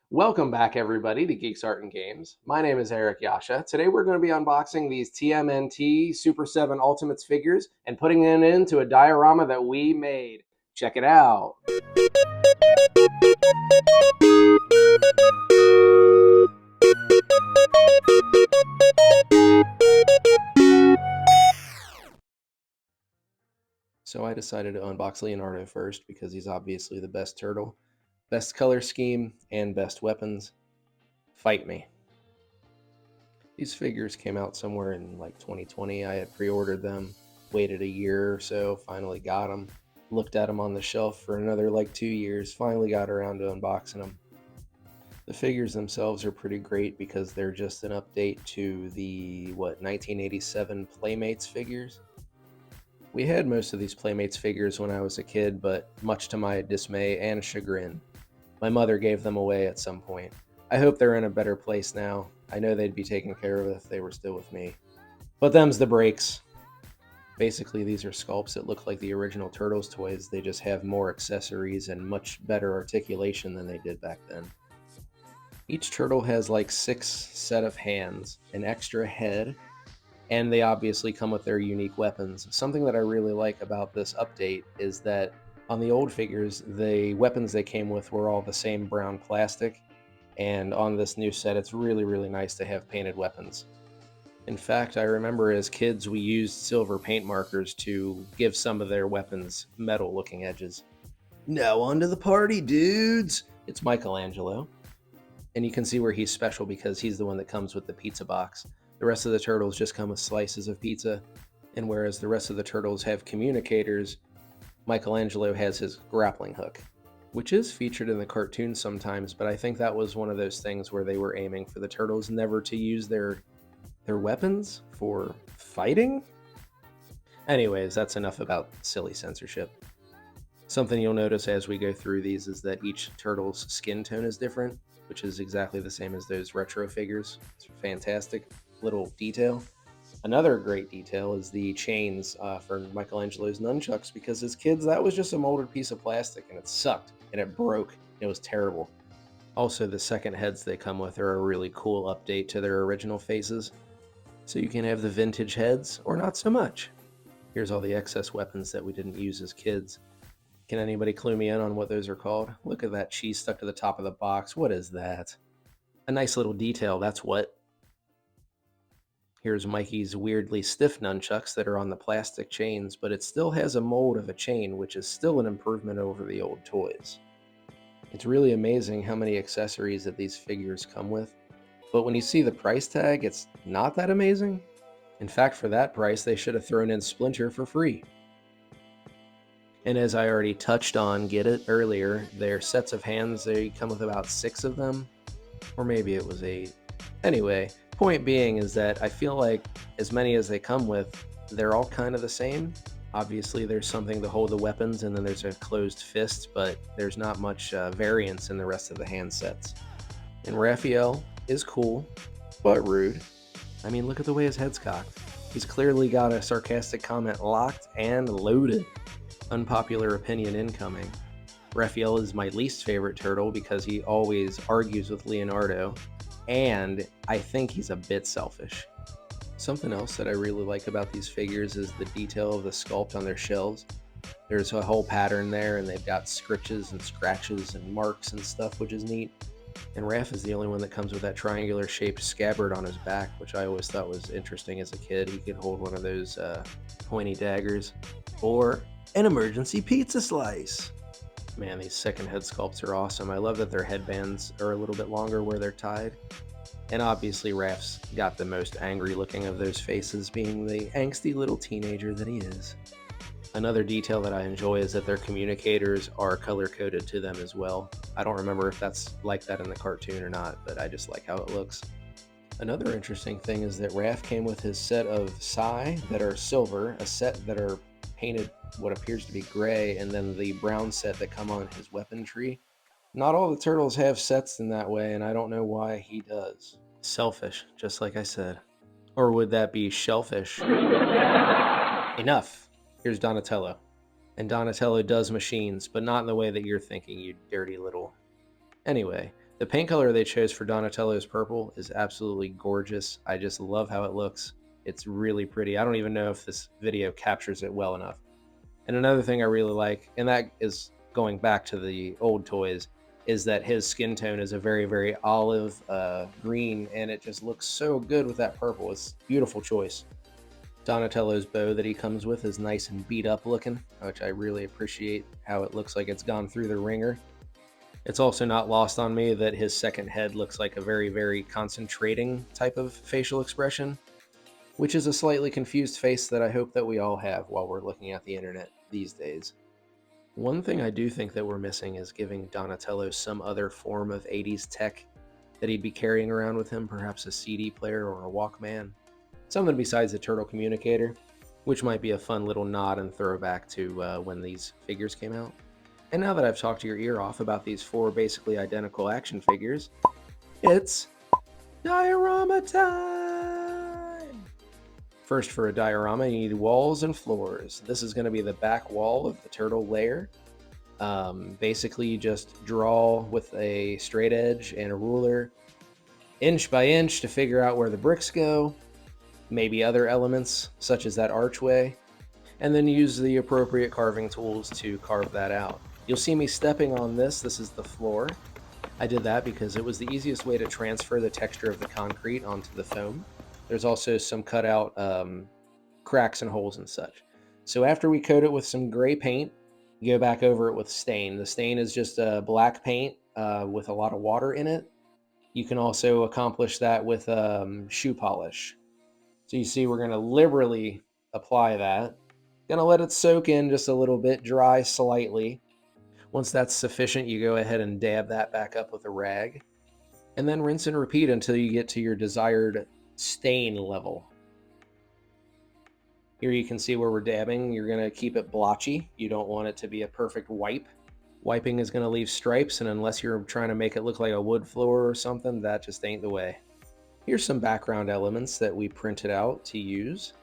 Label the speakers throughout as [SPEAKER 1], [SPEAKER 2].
[SPEAKER 1] Welcome back, everybody, to Geeks Art and Games. My name is Eric Yasha. Today we're going to be unboxing these TMNT Super 7 Ultimates figures and putting them into a diorama that we made. Check it out. So I decided to unbox Leonardo first because he's obviously the best turtle, best color scheme, and best weapons. Fight me. These figures came out somewhere in like 2020. I had pre-ordered them, waited a year or so, finally got them. Looked at them on the shelf for another like 2 years, finally got around to unboxing them. The figures themselves are pretty great because they're just an update to the 1987 Playmates figures. We had most of these Playmates figures when I was a kid, but much to my dismay and chagrin, my mother gave them away at some point. I hope they're in a better place now. I know they'd be taken care of if they were still with me. But them's the breaks. Basically, these are sculpts that look like the original Turtles toys. They just have more accessories and much better articulation than they did back then. Each turtle has like 6 set of hands, an extra head, and they obviously come with their unique weapons. Something that I really like about this update is that on the old figures, the weapons they came with were all the same brown plastic, and on this new set, it's really nice to have painted weapons. In fact, I remember as kids we used silver paint markers to give some of their weapons metal-looking edges. Now on to the party, dudes! It's Michaelangelo. And you can see where he's special because he's the one that comes with the pizza box. The rest of the turtles just come with slices of pizza, and whereas the rest of the turtles have communicators, Michaelangelo has his grappling hook, which is featured in the cartoon sometimes, but I think that was one of those things where they were aiming for the turtles never to use their weapons for fighting? Anyways, that's enough about silly censorship. Something you'll notice as we go through these is that each turtle's skin tone is different, which is exactly the same as those retro figures. It's a fantastic little detail. Another great detail is the chains for Michelangelo's nunchucks, because as kids, that was just a molded piece of plastic and it sucked and it broke. It was terrible. Also, the second heads they come with are a really cool update to their original faces. So you can have the vintage heads or not so much. Here's all the excess weapons that we didn't use as kids. Can anybody clue me in on what those are called? Look at that cheese stuck to the top of the box. What is that? A nice little detail, that's what. Here's Mikey's weirdly stiff nunchucks that are on the plastic chains, but it still has a mold of a chain, which is still an improvement over the old toys. It's really amazing how many accessories that these figures come with, but when you see the price tag, it's not that amazing. In fact, for that price, they should have thrown in Splinter for free. And as I already touched on, earlier, their sets of hands, they come with about 6 of them, or maybe it was 8. Anyway, point being is that I feel like as many as they come with, they're all kind of the same. Obviously, there's something to hold the weapons, and then there's a closed fist, but there's not much variance in the rest of the hand sets. And Raphael is cool, but rude. I mean, look at the way his head's cocked. He's clearly got a sarcastic comment locked and loaded. Unpopular opinion incoming. Raphael is my least favorite turtle because he always argues with Leonardo, and I think he's a bit selfish. Something else that I really like about these figures is the detail of the sculpt on their shells. There's a whole pattern there, and they've got scritches and scratches and marks and stuff, which is neat. And Raph is the only one that comes with that triangular shaped scabbard on his back, which I always thought was interesting as a kid. He could hold one of those pointy daggers, or an emergency pizza slice. Man, these second head sculpts are awesome. I love that their headbands are a little bit longer where they're tied. And obviously Raph's got the most angry looking of those faces, being the angsty little teenager that he is. Another detail that I enjoy is that their communicators are color-coded to them as well. I don't remember if that's like that in the cartoon or not, but I just like how it looks. Another interesting thing is that Raph came with his set of Sai that are silver, a set that are painted what appears to be gray, and then the brown set that come on his weapon tree. Not all the turtles have sets in that way, and I don't know why he does. Selfish, just like I said. Or would that be shellfish? Enough. Here's Donatello. And Donatello does machines, but not in the way that you're thinking, you dirty little... Anyway, The paint color they chose for Donatello's purple is absolutely gorgeous. I just love how it looks. It's really pretty. I don't even know if this video captures it well enough. And another thing I really like, and that is going back to the old toys, is that his skin tone is a very, very olive green, and it just looks so good with that purple. It's a beautiful choice. Donatello's bow that he comes with is nice and beat up looking, which I really appreciate how it looks like it's gone through the ringer. It's also not lost on me that his second head looks like a very, very concentrating type of facial expression, which is a slightly confused face that I hope that we all have while we're looking at the internet these days. One thing I do think that we're missing is giving Donatello some other form of 80s tech that he'd be carrying around with him, perhaps a CD player or a Walkman. Something besides the turtle communicator, which might be a fun little nod and throwback to when these figures came out. And now that I've talked your ear off about these 4 basically identical action figures, it's diorama time! First, for a diorama, you need walls and floors. This is going to be the back wall of the turtle layer. Basically, you just draw with a straight edge and a ruler, inch by inch, to figure out where the bricks go, maybe other elements, such as that archway, and then use the appropriate carving tools to carve that out. You'll see me stepping on this. This is the floor. I did that because it was the easiest way to transfer the texture of the concrete onto the foam. There's also some cutout cracks and holes and such. So after we coat it with some gray paint, you go back over it with stain. The stain is just a black paint with a lot of water in it. You can also accomplish that with shoe polish. So you see we're going to liberally apply that. Going to let it soak in just a little bit, dry slightly. Once that's sufficient, you go ahead and dab that back up with a rag, and then rinse and repeat until you get to your desired stain level. Here you can see where we're dabbing. You're going to keep it blotchy. You don't want it to be a perfect wipe. Wiping is going to leave stripes, and unless you're trying to make it look like a wood floor or something, that just ain't the way. Here's some background elements that we printed out to use.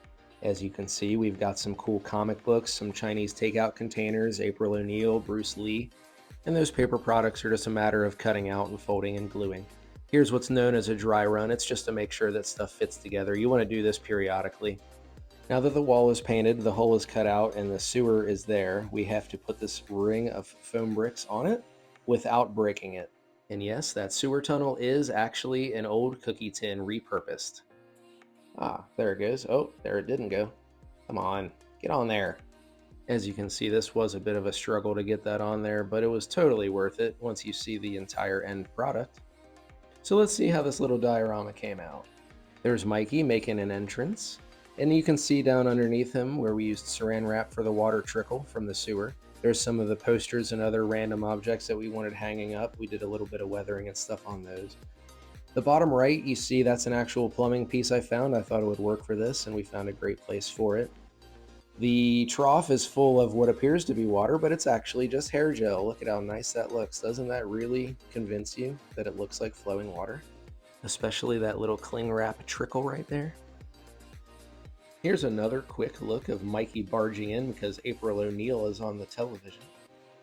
[SPEAKER 1] As you can see, we've got some cool comic books, some Chinese takeout containers, April O'Neil, Bruce Lee, and those paper products are just a matter of cutting out and folding and gluing. Here's what's known as a dry run. It's just to make sure that stuff fits together. You want to do this periodically. Now that the wall is painted, the hole is cut out, and the sewer is there, we have to put this ring of foam bricks on it without breaking it. And yes, that sewer tunnel is actually an old cookie tin repurposed. Ah, there it goes. Oh, there it didn't go. Come on, get on there. As you can see, this was a bit of a struggle to get that on there, but it was totally worth it once you see the entire end product. So let's see how this little diorama came out. There's Mikey making an entrance, and you can see down underneath him where we used saran wrap for the water trickle from the sewer. There's some of the posters and other random objects that we wanted hanging up. We did a little bit of weathering and stuff on those. The bottom right, you see that's an actual plumbing piece I found. I thought it would work for this, and we found a great place for it. The trough is full of what appears to be water, but it's actually just hair gel. Look at how nice that looks. Doesn't that really convince you that it looks like flowing water? Especially that little cling wrap trickle right there. Here's another quick look of Mikey barging in because April O'Neil is on the television.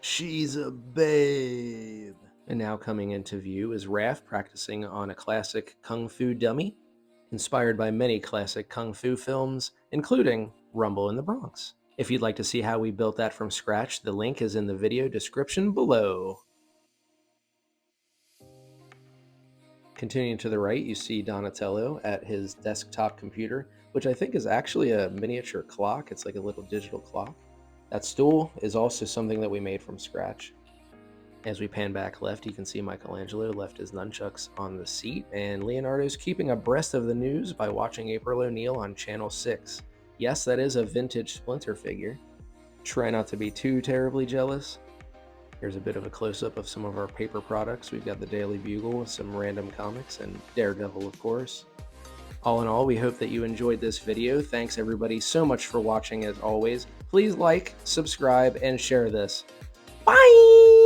[SPEAKER 1] She's a babe. And now coming into view is Raph practicing on a classic kung fu dummy, inspired by many classic kung fu films, including Rumble in the Bronx. If you'd like to see how we built that from scratch, the link is in the video description below. Continuing to the right, you see Donatello at his desktop computer, which I think is actually a miniature clock. It's like a little digital clock. That stool is also something that we made from scratch. As we pan back left, you can see Michaelangelo left his nunchucks on the seat, and Leonardo's keeping abreast of the news by watching April O'Neil on Channel 6. Yes, that is a vintage Splinter figure. Try not to be too terribly jealous. Here's a bit of a close-up of some of our paper products. We've got the Daily Bugle with some random comics, and Daredevil, of course. All in all, we hope that you enjoyed this video. Thanks everybody so much for watching as always. Please like, subscribe, and share this. Bye!